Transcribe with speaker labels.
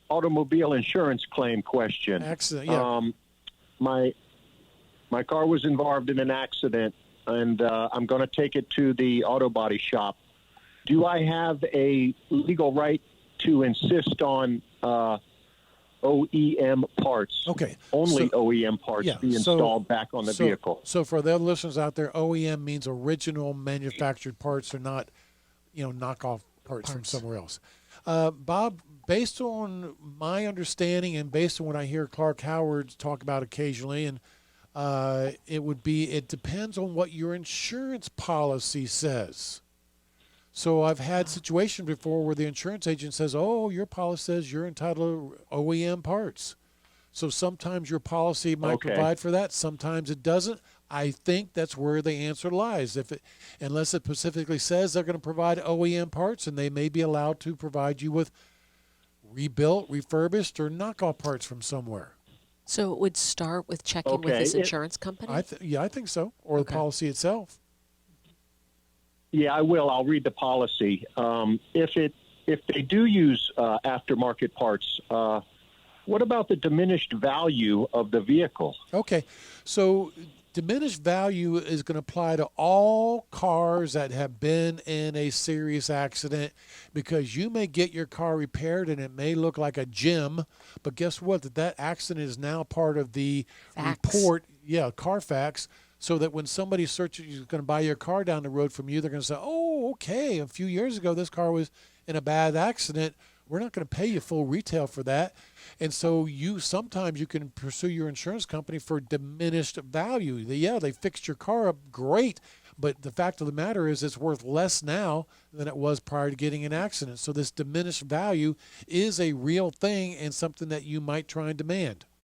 Speaker 1: automobile insurance claim question.
Speaker 2: Accident, yeah.
Speaker 1: My car was involved in an accident, and I'm going to take it to the auto body shop. Do I have a legal right to insist on OEM parts?
Speaker 2: Okay.
Speaker 1: Only OEM parts be installed back on the vehicle.
Speaker 2: So for the other listeners out there, OEM means original manufactured parts, or not, knockoff parts from somewhere else. Bob, based on my understanding and based on what I hear Clark Howard talk about occasionally, and it depends on what your insurance policy says. So I've had situations before where the insurance agent says, oh, your policy says you're entitled to OEM parts. So sometimes your policy might provide for that. Sometimes it doesn't. I think that's where the answer lies. Unless it specifically says they're going to provide OEM parts, and they may be allowed to provide you with rebuilt, refurbished, or knockoff parts from somewhere.
Speaker 3: So it would start with checking with his insurance company?
Speaker 2: I think so, or the policy itself.
Speaker 1: Yeah, I will. I'll read the policy. If they do use aftermarket parts, what about the diminished value of the vehicle?
Speaker 2: Okay, so diminished value is going to apply to all cars that have been in a serious accident, because you may get your car repaired and it may look like a gem, but guess what? That accident is now part of the report, Carfax, so that when somebody is going to buy your car down the road from you, they're going to say, oh, okay, a few years ago this car was in a bad accident. We're not going to pay you full retail for that. And so sometimes you can pursue your insurance company for diminished value. They fixed your car up, great, but the fact of the matter is it's worth less now than it was prior to getting an accident. So this diminished value is a real thing and something that you might try and demand.